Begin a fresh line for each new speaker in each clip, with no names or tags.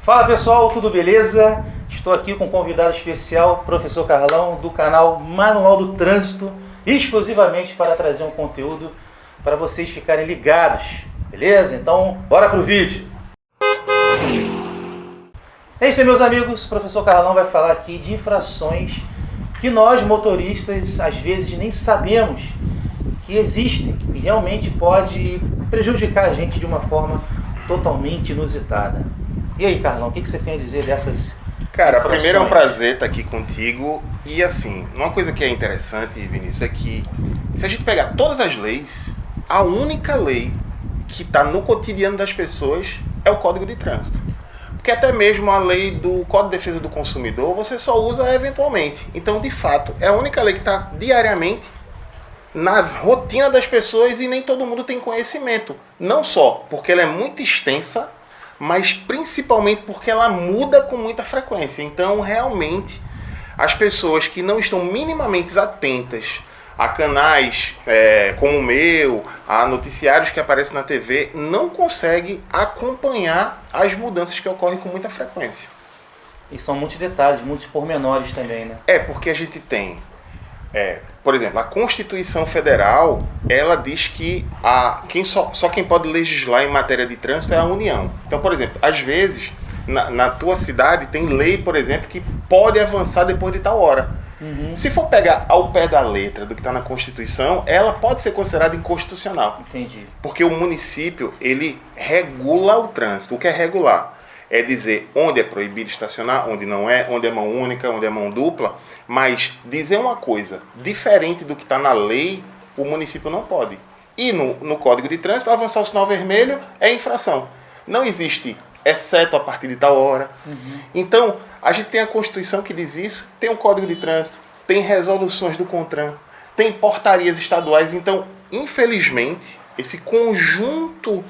Fala pessoal, tudo beleza? Estou aqui com um convidado especial, professor Carlão, do canal Manual do Trânsito, exclusivamente para trazer um conteúdo para vocês ficarem ligados, beleza? Então, bora pro vídeo! É isso aí, meus amigos, o professor Carlão vai falar aqui de infrações que nós, motoristas, às vezes nem sabemos que existem e realmente pode prejudicar a gente de uma forma totalmente inusitada. E aí, Carlão, o que você tem a dizer dessas
Cara,
infrações?
primeiro é um prazer estar aqui contigo. E assim, uma coisa que é interessante, Vinícius, é que se a gente pegar todas as leis, a única lei que está no cotidiano das pessoas é o Código de Trânsito. Porque até mesmo a lei do Código de Defesa do Consumidor você só usa eventualmente. Então, de fato, é a única lei que está diariamente na rotina das pessoas e nem todo mundo tem conhecimento. Não só porque ela é muito extensa, mas principalmente porque ela muda com muita frequência. Então, realmente, as pessoas que não estão minimamente atentas a canais como o meu, a noticiários que aparecem na TV, não conseguem acompanhar as mudanças que ocorrem com muita frequência.
E são muitos detalhes, muitos pormenores também, né?
É porque a gente tem, por exemplo, a Constituição Federal, ela diz que só quem pode legislar em matéria de trânsito é a União. Então, por exemplo, às vezes, na tua cidade tem lei, por exemplo, que pode avançar depois de tal hora. Se for pegar ao pé da letra do que está na Constituição, ela pode ser considerada inconstitucional.
Entendi.
Porque o município, ele regula o trânsito. O que é regular? É dizer onde é proibido estacionar, onde não é, onde é mão única, onde é mão dupla. Mas dizer uma coisa diferente do que está na lei, o município não pode. E no Código de Trânsito, avançar o sinal vermelho é infração. Não existe exceto a partir de tal hora. Então, a gente tem a Constituição que diz isso, tem o Código de Trânsito, tem resoluções do CONTRAN, tem portarias estaduais. Então, infelizmente, esse conjunto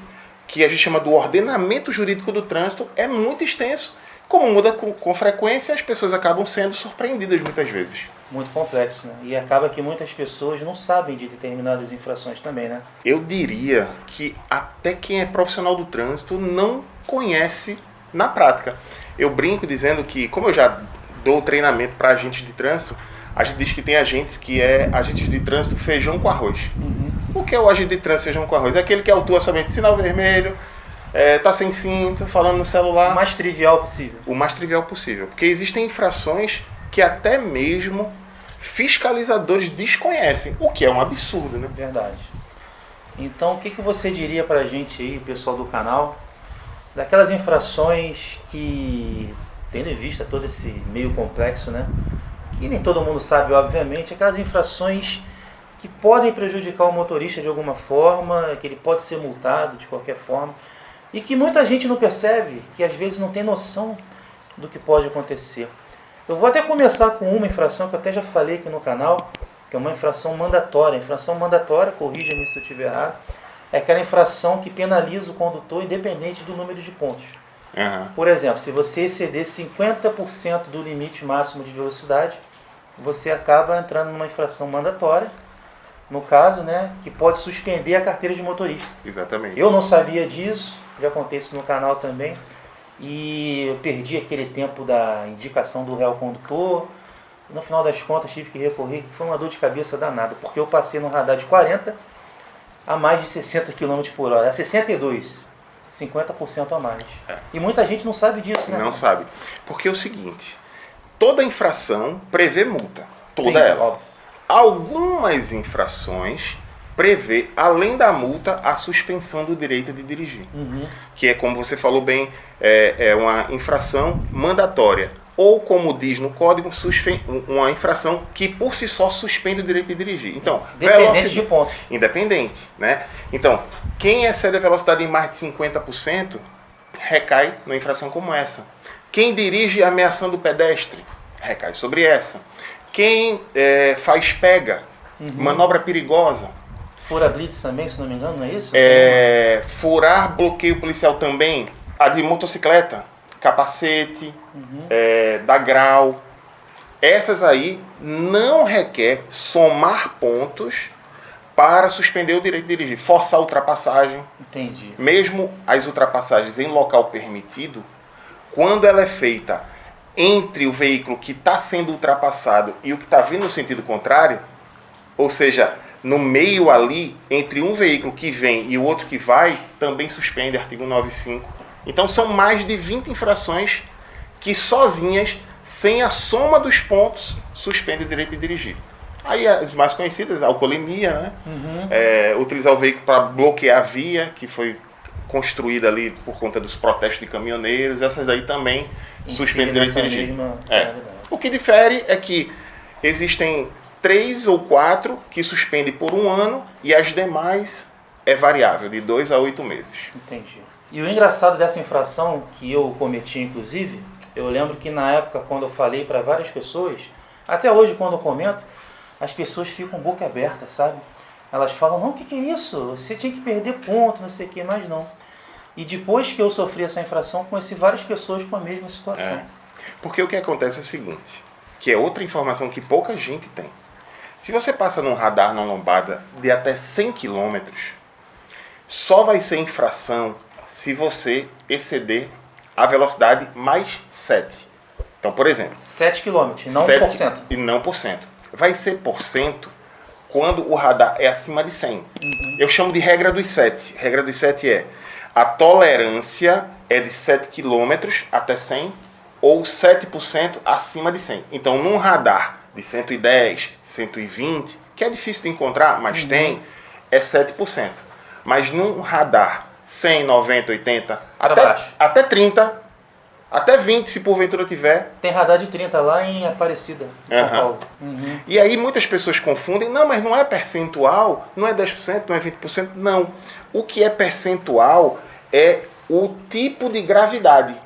que a gente chama do ordenamento jurídico do trânsito é muito extenso. Como muda com frequência, as pessoas acabam sendo surpreendidas muitas vezes.
Muito complexo, né? E acaba que muitas pessoas não sabem de determinadas infrações também, né?
Eu diria que até quem é profissional do trânsito não conhece na prática. Eu brinco dizendo que, como eu já dou treinamento para agentes de trânsito, a gente diz que tem agentes que é agentes de trânsito feijão com arroz. O que é o agente de trânsito feijão com arroz? É aquele que autua somente sinal vermelho, tá sem cinto, falando no celular.
O mais trivial possível.
O mais trivial possível. Porque existem infrações que até mesmo fiscalizadores desconhecem, o que é um absurdo, né?
Verdade. Então, o que você diria pra gente aí, pessoal do canal, daquelas infrações que, tendo em vista todo esse meio complexo, né? Que nem todo mundo sabe, obviamente, aquelas infrações que podem prejudicar o motorista de alguma forma, que ele pode ser multado de qualquer forma, e que muita gente não percebe, que às vezes não tem noção do que pode acontecer. Eu vou até começar com uma infração que eu até já falei aqui no canal, que é uma infração mandatória. Infração mandatória, corrija-me se eu estiver errado, é aquela infração que penaliza o condutor independente do número de pontos. Por exemplo, se você exceder 50% do limite máximo de velocidade, você acaba entrando numa infração mandatória, no caso, né, que pode suspender a carteira de motorista.
Exatamente.
Eu não sabia disso, já contei isso no canal também, e eu perdi aquele tempo da indicação do réu condutor. No final das contas tive que recorrer, foi uma dor de cabeça danada, porque eu passei no radar de 40 a mais de 60 km por hora, a 62, 50% a mais. E muita gente não sabe disso, né?
Não sabe. Porque é o seguinte, toda infração prevê multa, toda
Sim,
ela.
óbvio.
Algumas infrações prevê, além da multa, a suspensão do direito de dirigir. Que é, como você falou bem, é uma infração mandatória. Ou, como diz no código, uma infração que por si só suspende o direito de dirigir. Então,
Independente de pontos.
Independente, né? Então, quem excede a velocidade em mais de 50% recai numa infração como essa. Quem dirige ameaçando o pedestre recai sobre essa. Quem faz pega, manobra perigosa.
Fura blitz também, se não me engano, não é isso?
Furar bloqueio policial também. A de motocicleta, capacete, dar grau. Essas aí não requer somar pontos para suspender o direito de dirigir. Forçar a ultrapassagem.
Entendi.
Mesmo as ultrapassagens em local permitido, quando ela é feita entre o veículo que está sendo ultrapassado e o que está vindo no sentido contrário, ou seja, no meio ali, entre um veículo que vem e o outro que vai, também suspende artigo 95. Então são mais de 20 infrações que sozinhas, sem a soma dos pontos, suspendem o direito de dirigir. Aí as mais conhecidas, a alcoolemia, né? Utilizar o veículo para bloquear a via, que foi construída ali por conta dos protestos de caminhoneiros, essas daí também suspendem o direito de dirigir. O que difere é que existem 3 ou 4 que suspendem por 1 ano e as demais é variável, de 2 a 8 meses.
Entendi. E o engraçado dessa infração que eu cometi, inclusive, eu lembro que na época, quando eu falei para várias pessoas, até hoje quando eu comento, as pessoas ficam boca aberta, sabe? Elas falam, não, o que é isso? Você tinha que perder ponto, não sei o que, mas não. E depois que eu sofri essa infração, conheci várias pessoas com a mesma situação.
Porque o que acontece é o seguinte, que é outra informação que pouca gente tem. Se você passa num radar na lombada de até 100 km, só vai ser infração se você exceder a velocidade mais 7. Então, por exemplo...
7 km, não
7%. E não por cento. Vai ser por cento quando o radar é acima de 100. Eu chamo de regra dos 7. Regra dos 7 é a tolerância é de 7 km até 100 ou 7% acima de 100. Então, num radar de 110, 120, que é difícil de encontrar, mas tem, é 7%. Mas num radar 100, 90, 80, até 30, até 20, se porventura tiver.
Tem radar de 30 lá em Aparecida, em São Paulo.
E aí muitas pessoas confundem, não, mas não é percentual, não é 10%, não é 20%, não. O que é percentual é o tipo de gravidade.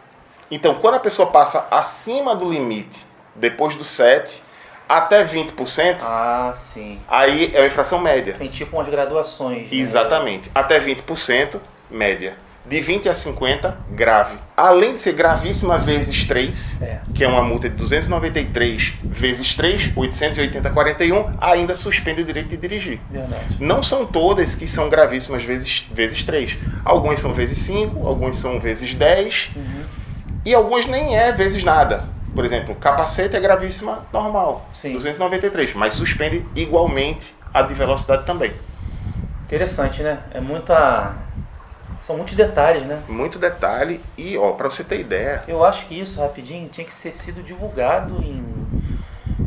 Então, quando a pessoa passa acima do limite, depois do 7, até 20%,
sim.
Aí é uma infração média.
Tem tipo umas graduações.
Exatamente. Até 20%, média. De 20 a 50, grave. Além de ser gravíssima vezes 3, que é uma multa de 293 vezes 3, 880,41, ainda suspende o direito de dirigir.
Verdade.
Não são todas que são gravíssimas vezes 3. Algumas são vezes 5, algumas são vezes 10, e algumas nem é vezes nada. Por exemplo, capacete é gravíssima normal, 293, mas suspende igualmente a de velocidade também.
Interessante, né? São muitos detalhes, né?
Muito detalhe e, para você ter ideia...
Eu acho que isso, rapidinho, tinha que ser sido divulgado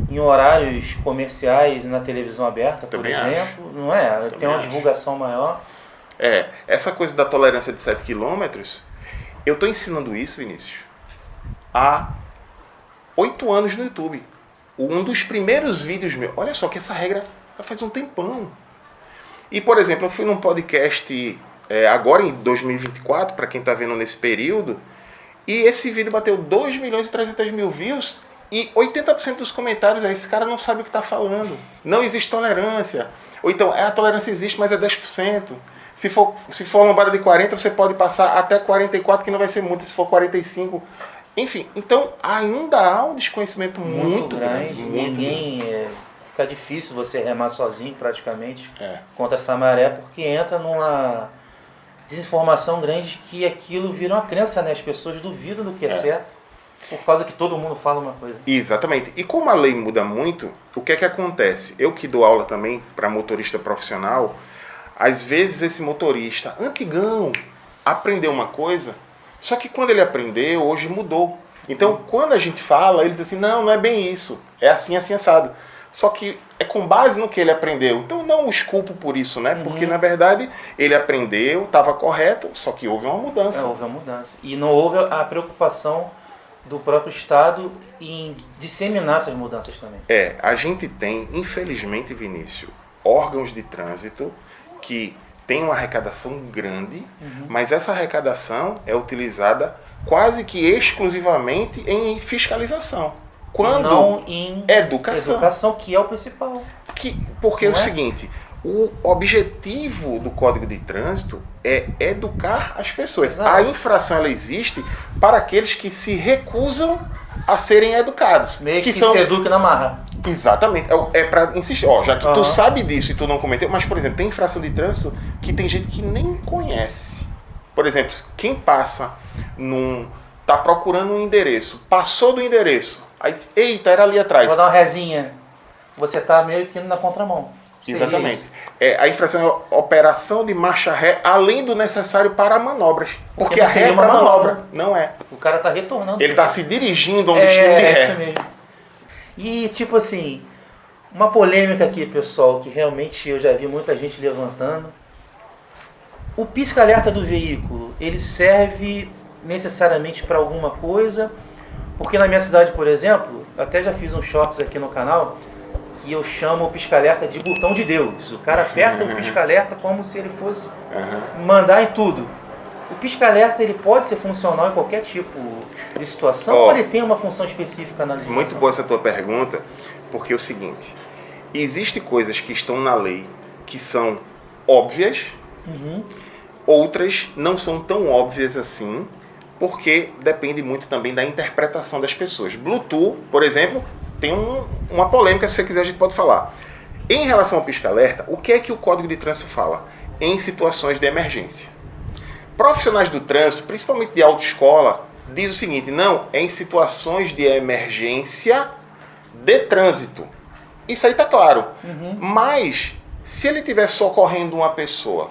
em horários comerciais e na televisão aberta, por exemplo. Não é? Tem uma divulgação maior.
Essa coisa da tolerância de 7 km, eu estou ensinando isso, Vinícius, há 8 anos no YouTube. Um dos primeiros vídeos meus... Olha só que essa regra já faz um tempão. E, por exemplo, eu fui num podcast... agora em 2024, para quem está vendo nesse período, e esse vídeo bateu 2.300.000 views e 80% dos comentários esse cara não sabe o que está falando. Não existe tolerância. Ou então, a tolerância existe, mas é 10%. Se for uma lombada de 40, você pode passar até 44, que não vai ser multa, se for 45. Enfim, então ainda há um desconhecimento muito grande.
Fica difícil você remar sozinho, praticamente, contra essa maré, porque entra numa... desinformação grande que aquilo vira uma crença, né? As pessoas duvidam do que é certo, por causa que todo mundo fala uma coisa.
Exatamente. E como a lei muda muito, o que é que acontece? Eu que dou aula também para motorista profissional, às vezes esse motorista antigão aprendeu uma coisa, só que quando ele aprendeu, hoje mudou. Então, quando a gente fala, ele diz assim, não é bem isso, é assim, assim, assado. Só que é com base no que ele aprendeu. Então não os culpo por isso, né? Porque na verdade ele aprendeu, estava correto, só que houve uma mudança.
Houve uma mudança. E não houve a preocupação do próprio Estado em disseminar essas mudanças também.
A gente tem, infelizmente, Vinícius, órgãos de trânsito que têm uma arrecadação grande, mas essa arrecadação é utilizada quase que exclusivamente em fiscalização. Quando
não em
educação,
que é o principal.
Porque é o seguinte, o objetivo do Código de Trânsito é educar as pessoas.
Exato.
A infração ela existe para aqueles que se recusam a serem educados.
Meio que se educa na marra.
Exatamente. É para insistir. Já que tu sabe disso e tu não cometeu, mas, por exemplo, tem infração de trânsito que tem gente que nem conhece. Por exemplo, quem passa num está procurando um endereço, passou do endereço, aí, eita, era ali atrás.
Vou dar uma resinha. Você está meio que indo na contramão. Seria
Exatamente.
isso.
A infração é operação de marcha ré além do necessário para manobras. Porque
não
a ré
seria
é
uma
para manobra.
manobra.
Não é.
O cara está retornando.
Ele está se dirigindo a um destino de
É
ré.
isso mesmo. E tipo assim, uma polêmica aqui, pessoal, que realmente eu já vi muita gente levantando. O pisca-alerta do veículo, ele serve necessariamente para alguma coisa? Porque na minha cidade, por exemplo, até já fiz uns shorts aqui no canal, que eu chamo o pisca-alerta de botão de Deus. O cara aperta o pisca-alerta como se ele fosse mandar em tudo. O pisca-alerta, ele pode ser funcional em qualquer tipo de situação, ou ele tem uma função específica na legislação?
Muito boa essa tua pergunta, porque é o seguinte, existem coisas que estão na lei que são óbvias, outras não são tão óbvias assim, porque depende muito também da interpretação das pessoas. Bluetooth, por exemplo, tem uma polêmica, se você quiser a gente pode falar. Em relação ao pisca-alerta, o que é que o Código de Trânsito fala? Em situações de emergência. Profissionais do trânsito, principalmente de autoescola, diz o seguinte, não, é em situações de emergência de trânsito. Isso aí tá claro. Mas, se ele estiver socorrendo uma pessoa,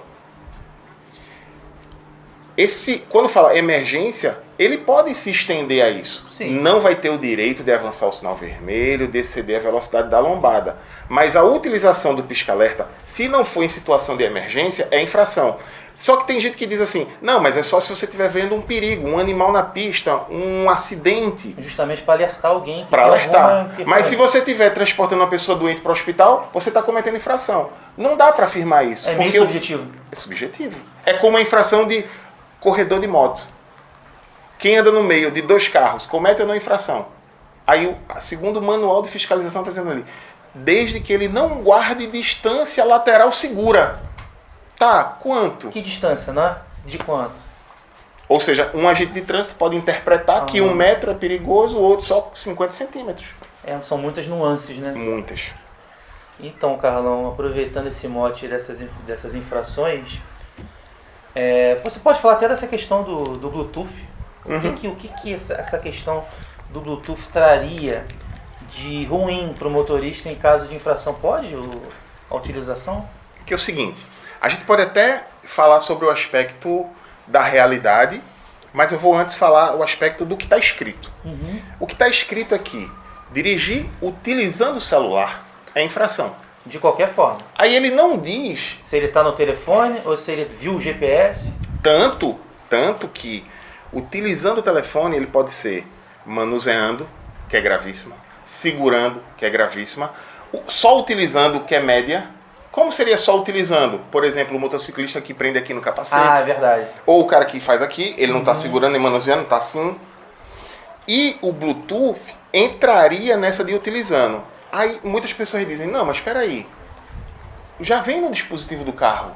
quando fala emergência, ele pode se estender a isso.
Sim.
Não vai ter o direito de avançar o sinal vermelho, de exceder a velocidade da lombada. Mas a utilização do pisca-alerta, se não for em situação de emergência, é infração. Só que tem gente que diz assim, não, mas é só se você estiver vendo um perigo, um animal na pista, um acidente.
Justamente para alertar alguém.
Para alertar. Mas se você estiver transportando uma pessoa doente para o hospital, você está cometendo infração. Não dá para afirmar isso.
É meio subjetivo.
É subjetivo. É como a infração de corredor de moto. Quem anda no meio de dois carros comete ou não infração? Aí, segundo o manual de fiscalização, está dizendo ali, desde que ele não guarde distância lateral segura. Tá, quanto?
Que distância, né? De quanto?
Ou seja, um agente de trânsito pode interpretar que 1 metro é perigoso, o outro só 50 centímetros.
São muitas nuances, né?
Muitas.
Então, Carlão, aproveitando esse mote dessas infrações, você pode falar até dessa questão do Bluetooth. O que essa questão do Bluetooth traria de ruim para o motorista em caso de infração? Pode a utilização?
Que é o seguinte, a gente pode até falar sobre o aspecto da realidade, mas eu vou antes falar o aspecto do que está escrito. O que está escrito aqui, dirigir utilizando o celular é infração.
De qualquer forma.
Aí ele não diz...
Se ele está no telefone ou se ele viu o GPS.
Tanto que utilizando o telefone ele pode ser manuseando, que é gravíssima, segurando, que é gravíssima, só utilizando, que é média. Como seria só utilizando? Por exemplo, o motociclista que prende aqui no capacete.
Ah, é verdade.
Ou o cara que faz aqui, ele não está segurando nem manuseando, está assim. E o Bluetooth entraria nessa de utilizando. Aí muitas pessoas dizem, não, mas espera aí, já vem no dispositivo do carro.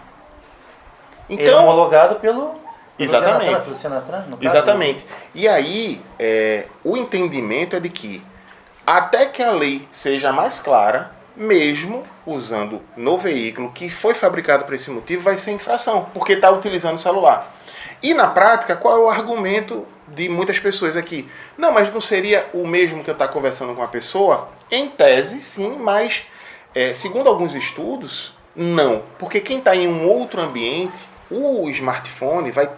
Então,
ele é homologado pelo
exatamente.
Senatran, no caso.
Exatamente. E aí, o entendimento é de que, até que a lei seja mais clara, mesmo usando no veículo que foi fabricado para esse motivo, vai ser infração, porque está utilizando o celular. E na prática, qual é o argumento de muitas pessoas aqui? Não, mas não seria o mesmo que eu estar conversando com a pessoa? Em tese, sim, mas segundo alguns estudos, não. Porque quem está em um outro ambiente, o smartphone vai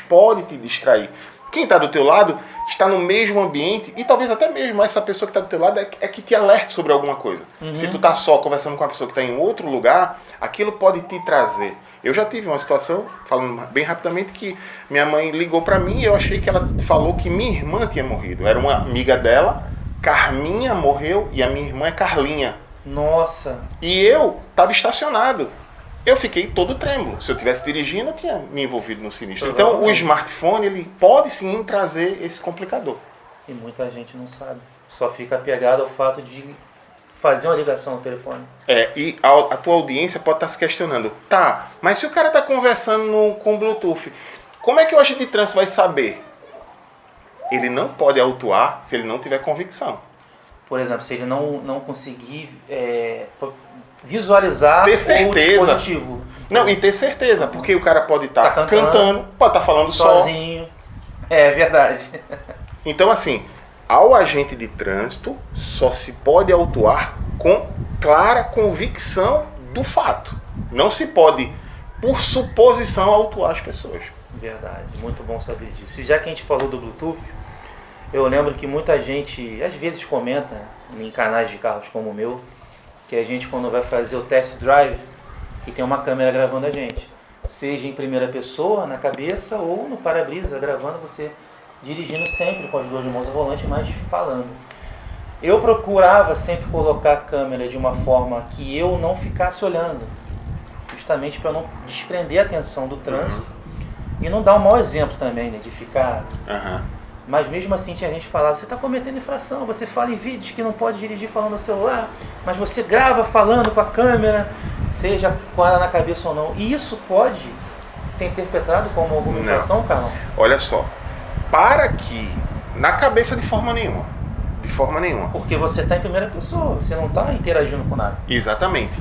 pode te distrair. Quem está do teu lado está no mesmo ambiente e talvez até mesmo essa pessoa que está do teu lado é que te alerte sobre alguma coisa. Se tu está só conversando com uma pessoa que está em outro lugar, aquilo pode te trazer. Eu já tive uma situação, falando bem rapidamente, que minha mãe ligou para mim e eu achei que ela falou que minha irmã tinha morrido. Era uma amiga dela, Carminha morreu e a minha irmã é Carlinha.
Nossa!
E eu estava estacionado. Eu fiquei todo trêmulo. Se eu estivesse dirigindo, eu tinha me envolvido no sinistro. Então, o smartphone, ele pode sim trazer esse complicador.
E muita gente não sabe. Só fica apegado ao fato de fazer uma ligação ao telefone.
E a tua audiência pode estar se questionando. Tá, mas se o cara está conversando com Bluetooth, como é que o agente de trânsito vai saber? Ele não pode autuar se ele não tiver convicção.
Por exemplo, se ele não conseguir visualizar
ter certeza.
o dispositivo.
Não, e ter certeza, porque o cara pode estar
Tá
cantando, pode estar falando
sozinho. É verdade.
Então, assim, ao agente de trânsito só se pode autuar com clara convicção do fato. Não se pode, por suposição, autuar as pessoas.
Verdade, muito bom saber disso. E já que a gente falou do Bluetooth, eu lembro que muita gente, às vezes, comenta em canais de carros como o meu, que a gente, quando vai fazer o test drive, que tem uma câmera gravando a gente. Seja em primeira pessoa, na cabeça, ou no para-brisa, gravando você dirigindo sempre com as duas mãos ao volante, mas falando. Eu procurava sempre colocar a câmera de uma forma que eu não ficasse olhando, justamente para não desprender a atenção do trânsito e não dar um mau exemplo também, né, de ficar... Mas mesmo assim tinha gente que falava, você está cometendo infração, você fala em vídeos que não pode dirigir falando no celular, mas você grava falando com a câmera, seja com ela na cabeça ou não. E isso pode ser interpretado como alguma infração, Carlão?
Olha só, para que, na cabeça de forma nenhuma.
Porque você está em primeira pessoa, você não está interagindo com nada.
Exatamente.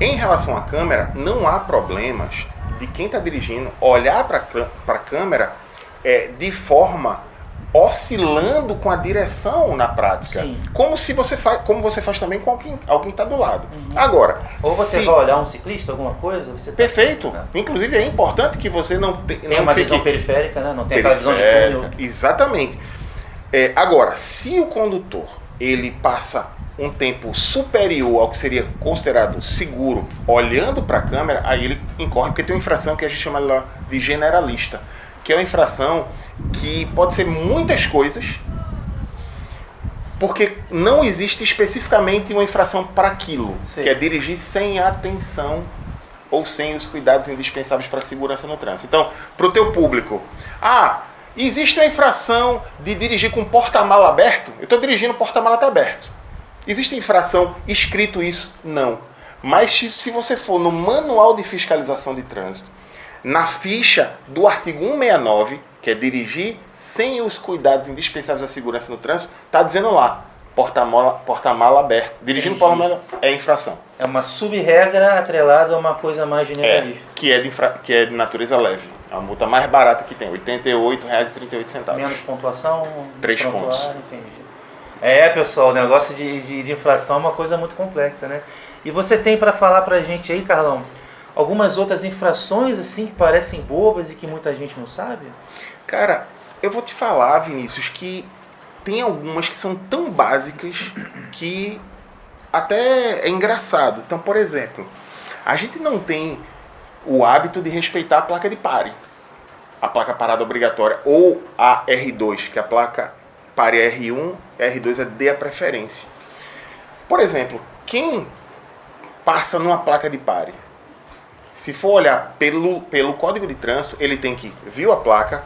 Em relação à câmera, não há problemas de quem está dirigindo olhar para a câmera de forma oscilando com a direção na prática.
Sim.
Como você faz também com alguém que está do lado. Agora,
ou você vai olhar um ciclista, alguma coisa, você
perfeito. Inclusive é importante que você não
tem uma visão periférica, né? Não tem aquela visão de túnel.
Exatamente. Agora, se o condutor ele passa um tempo superior ao que seria considerado seguro olhando para a câmera, aí ele incorre, porque tem uma infração que a gente chama de generalista, que é uma infração que pode ser muitas coisas, porque não existe especificamente uma infração para aquilo, que é dirigir sem atenção ou sem os cuidados indispensáveis para a segurança no trânsito. Então, para o teu público, existe uma infração de dirigir com porta-mala aberto? Eu estou dirigindo, o porta-mala está aberto. Existe infração escrito isso? Não. Mas se você for no manual de fiscalização de trânsito, na ficha do artigo 169, que é dirigir sem os cuidados indispensáveis à segurança no trânsito, está dizendo lá, porta-mala aberto. Dirigindo porta-mala é infração.
É uma sub-regra atrelada a uma coisa mais generalista.
Que é de natureza leve. A multa mais barata que tem, R$ 88,38.
Menos pontuação?
3 pontos.
Entendi. Pessoal, o negócio de infração é uma coisa muito complexa, né? E você tem para falar pra gente aí, Carlão, algumas outras infrações assim que parecem bobas e que muita gente não sabe?
Cara, eu vou te falar, Vinícius, que tem algumas que são tão básicas que até é engraçado. Então, por exemplo, a gente não tem o hábito de respeitar a placa de pare, a placa parada obrigatória, ou a R2, que a placa pare é R1, R2 é dê a preferência. Por exemplo, quem passa numa placa de pare, se for olhar pelo código de trânsito, ele tem que, viu a placa,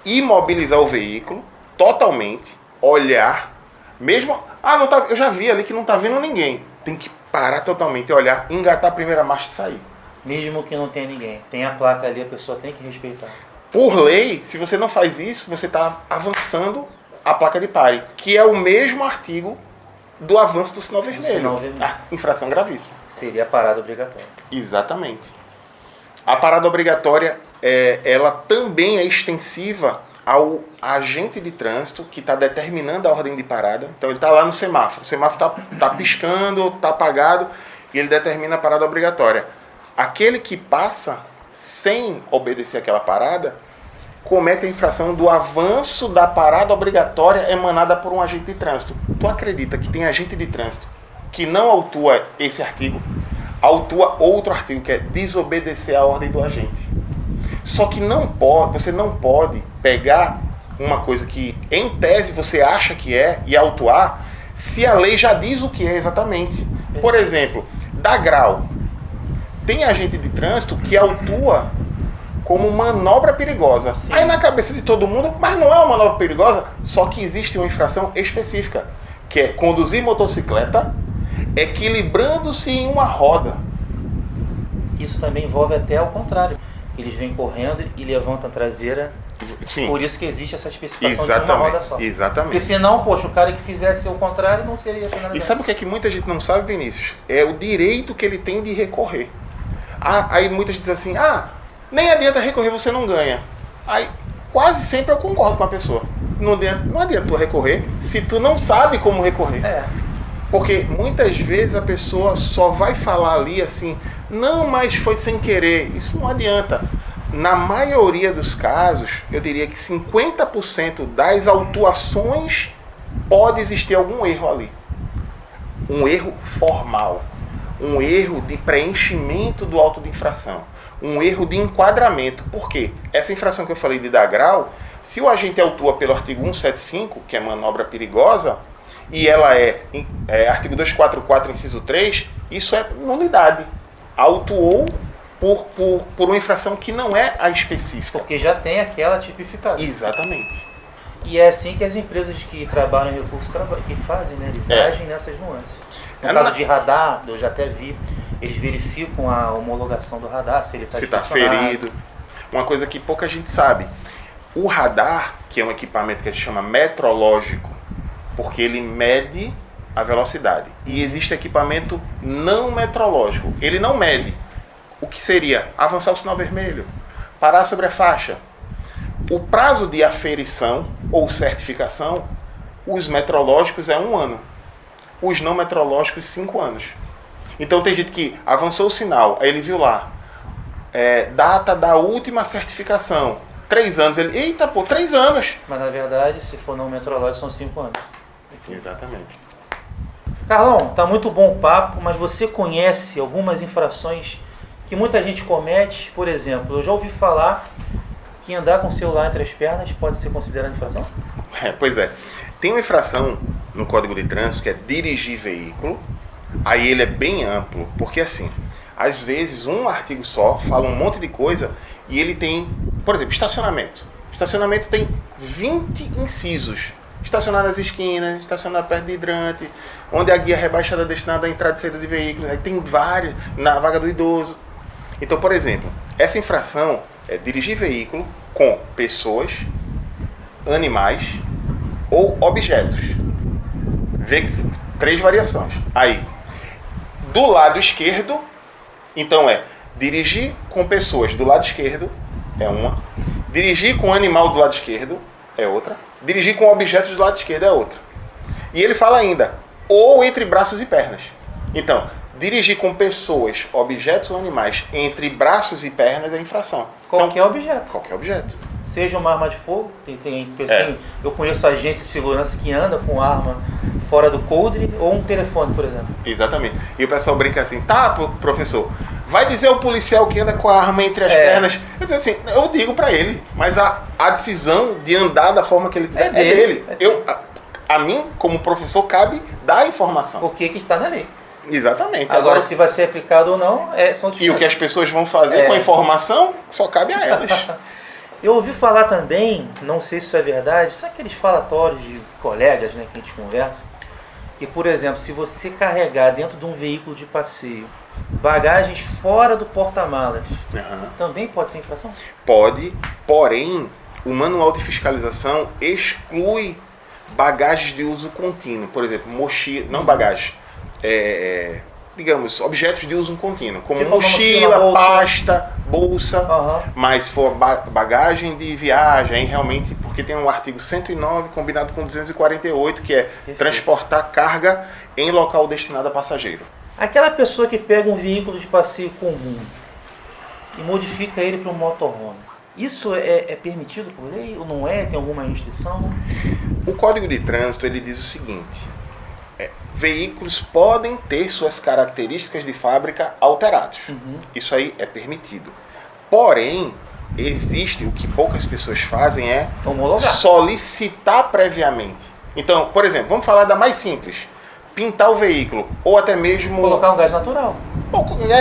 imobilizar o veículo totalmente, olhar, mesmo, não tá, eu já vi ali que não está vindo ninguém, tem que parar totalmente, olhar, engatar a primeira marcha e sair.
Mesmo que não tenha ninguém, tem a placa ali, a pessoa tem que respeitar.
Por lei, se você não faz isso, você está avançando a placa de pare, que é o mesmo artigo do avanço do sinal vermelho. Infração gravíssima.
Seria a parada obrigatória.
Exatamente. A parada obrigatória, ela também é extensiva ao agente de trânsito que está determinando a ordem de parada. Então ele está lá no semáforo. O semáforo está piscando, está apagado, e ele determina a parada obrigatória. Aquele que passa sem obedecer aquela parada comete a infração do avanço da parada obrigatória emanada por um agente de trânsito. Tu acredita que tem agente de trânsito que não autua esse artigo? Autua outro artigo, que é desobedecer a ordem do agente. Só que você não pode pegar uma coisa que, em tese, você acha que é e autuar, se a lei já diz o que é exatamente. Por exemplo, dá grau. Tem agente de trânsito que autua como manobra perigosa. Sim. Aí na cabeça de todo mundo, mas não é uma manobra perigosa, só que existe uma infração específica, que é conduzir motocicleta equilibrando-se em uma roda.
Isso também envolve até ao contrário. Eles vêm correndo e levantam a traseira. Sim. Por isso que existe essa especificação de uma roda só.
Exatamente.
Porque senão, o cara que fizesse o contrário não seria penalizado.
E sabe o que é que muita gente não sabe, Vinícius? É o direito que ele tem de recorrer. Aí muita gente diz assim, nem adianta recorrer, você não ganha. Aí quase sempre eu concordo com a pessoa. Não adianta tu recorrer se tu não sabe como recorrer. Porque muitas vezes a pessoa só vai falar ali assim, não, mas foi sem querer. Isso não adianta. Na maioria dos casos, eu diria que 50% das autuações pode existir algum erro ali. Um erro formal. Um erro de preenchimento do auto de infração. Um erro de enquadramento. Por quê? Essa infração que eu falei de dar grau, se o agente autua pelo artigo 175, que é manobra perigosa, e ela é artigo 244, inciso 3, isso é nulidade. Autuou por uma infração que não é a específica.
Porque já tem aquela tipificada.
Exatamente.
E é assim que as empresas que trabalham em recursos que fazem, né? Eles agem nessas nuances. No caso de radar, eu já até vi, eles verificam a homologação do radar, se ele está
ferido. Uma coisa que pouca gente sabe. O radar, que é um equipamento que a gente chama metrológico, porque ele mede a velocidade. E existe equipamento não metrológico. Ele não mede. O que seria? Avançar o sinal vermelho. Parar sobre a faixa. O prazo de aferição ou certificação, os metrológicos é 1 ano. Os não metrológicos, 5 anos. Então tem gente que avançou o sinal, aí ele viu lá, data da última certificação, 3 anos. Ele, eita, 3 anos.
Mas na verdade, se for não metrológico, são 5 anos.
Exatamente.
Carlão, tá muito bom o papo, mas você conhece algumas infrações que muita gente comete? Por exemplo, eu já ouvi falar que andar com o celular entre as pernas pode ser considerado infração?
Pois é. Tem uma infração no Código de Trânsito que é dirigir veículo. Aí ele é bem amplo, porque assim, às vezes um artigo só fala um monte de coisa e ele tem, por exemplo, estacionamento. Estacionamento tem 20 incisos. Estacionar nas esquinas, estacionar perto de hidrante, onde a guia rebaixada é destinada à entrada e saída de veículos. Aí tem vários, na vaga do idoso. Então, por exemplo, essa infração é dirigir veículo com pessoas, animais ou objetos. Vê que 3 variações. Aí, do lado esquerdo, então dirigir com pessoas do lado esquerdo é uma. Dirigir com animal do lado esquerdo é outra. Dirigir com objetos do lado esquerdo é outra. E ele fala ainda, ou entre braços e pernas. Então, dirigir com pessoas, objetos ou animais entre braços e pernas é infração.
Qualquer objeto.
Qualquer objeto.
Seja uma arma de fogo, eu conheço agente de segurança que anda com arma fora do coldre, ou um telefone, por exemplo.
Exatamente. E o pessoal brinca assim, tá, professor, vai dizer o policial que anda com a arma entre as pernas. Eu digo pra ele, mas a decisão de andar da forma que ele quiser é dele. A mim, como professor, cabe dar a informação.
Por que está na lei?
Exatamente.
Agora, se vai ser aplicado ou não, são
e o que as pessoas vão fazer com a informação, só cabe a elas.
Eu ouvi falar também, não sei se isso é verdade, são aqueles falatórios de colegas, né, que a gente conversa, que, por exemplo, se você carregar dentro de um veículo de passeio bagagens fora do porta-malas, também pode ser infração?
Pode, porém, o manual de fiscalização exclui bagagens de uso contínuo. Por exemplo, mochila, não bagagem, digamos, objetos de uso contínuo, como tipo mochila, bolsa. Pasta, bolsa, mas se for bagagem de viagem, realmente, porque tem um artigo 109 combinado com 248, que é transportar carga em local destinado a passageiro.
Aquela pessoa que pega um veículo de passeio comum e modifica ele para um motorhome, isso é permitido por lei ou não é? Tem alguma restrição?
O Código de Trânsito ele diz o seguinte: veículos podem ter suas características de fábrica alteradas. Isso aí é permitido. Porém, existe o que poucas pessoas fazem
homologar.
Solicitar previamente. Então, por exemplo, vamos falar da mais simples. Pintar o veículo, ou até mesmo...
colocar um gás natural.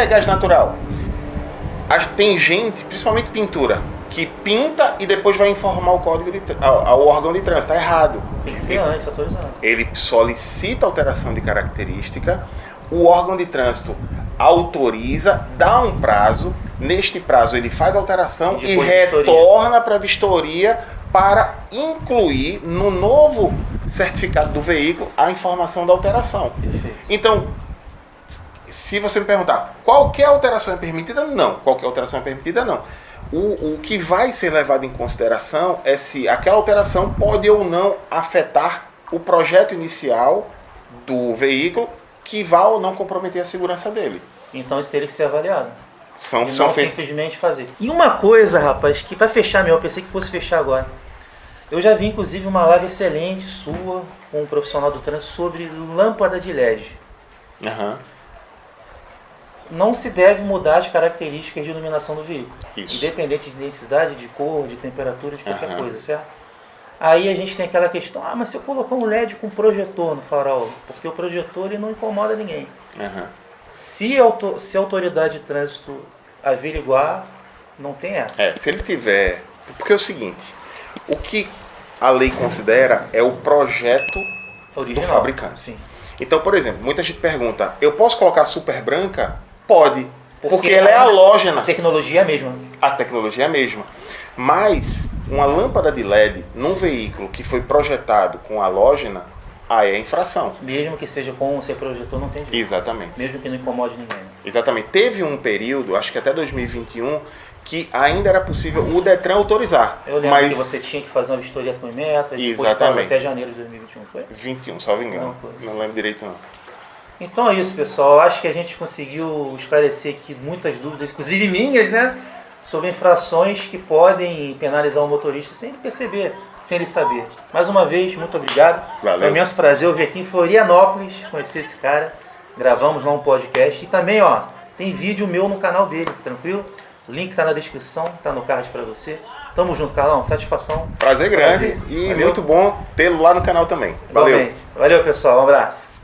Gás natural. Tem gente, principalmente pintura, que pinta e depois vai informar o código ao órgão de trânsito. Está errado.
Tem que ser antes, autorizado.
Ele solicita alteração de característica, o órgão de trânsito autoriza, dá um prazo, neste prazo ele faz a alteração e retorna para a vistoria para incluir no novo certificado do veículo a informação da alteração.
Perfeito.
Então, se você me perguntar qualquer alteração é permitida, não. Qualquer alteração é permitida, não. O que vai ser levado em consideração é se aquela alteração pode ou não afetar o projeto inicial do veículo, que vá ou não comprometer a segurança dele.
Então isso teria que ser avaliado.
São
E não
feitos...
simplesmente fazer. E uma coisa, rapaz, que para fechar mesmo, eu pensei que fosse fechar agora. Eu já vi, inclusive, uma live excelente sua com um profissional do trânsito sobre lâmpada de LED.
Uhum.
Não se deve mudar as características de iluminação do veículo.
Isso.
Independente de densidade, de cor, de temperatura, de qualquer coisa, certo? Aí a gente tem aquela questão, mas se eu colocar um LED com projetor no farol, porque o projetor ele não incomoda ninguém. Se a autoridade de trânsito averiguar, não tem essa.
Se ele tiver... Porque é o seguinte, o que a lei considera é o projeto
Original,
do fabricante.
Sim.
Então, por exemplo, muita gente pergunta, eu posso colocar super branca? Pode, porque ela é halógena.
A tecnologia é a mesma.
A tecnologia é a mesma. Mas uma lâmpada de LED num veículo que foi projetado com halógena, aí é infração.
Mesmo que seja com o seu projetor, não tem jeito.
Exatamente.
Mesmo que não incomode ninguém.
Exatamente. Teve um período, acho que até 2021, que ainda era possível o Detran autorizar.
Eu lembro que você tinha que fazer uma vistoria com metros, depois até janeiro de 2021, foi?
21, salvo engano. Não lembro direito não.
Então é isso, pessoal. Acho que a gente conseguiu esclarecer aqui muitas dúvidas, inclusive minhas, né? Sobre infrações que podem penalizar o motorista sem ele perceber, sem ele saber. Mais uma vez, muito obrigado.
Valeu.
É um imenso prazer eu vir aqui em Florianópolis, conhecer esse cara. Gravamos lá um podcast. E também, tem vídeo meu no canal dele, tranquilo? O link está na descrição, está no card para você. Tamo junto, Carlão. Satisfação.
Prazer grande e
Valeu.
muito bom tê-lo lá no canal também. Valeu.
Igualmente. Valeu, pessoal. Um abraço.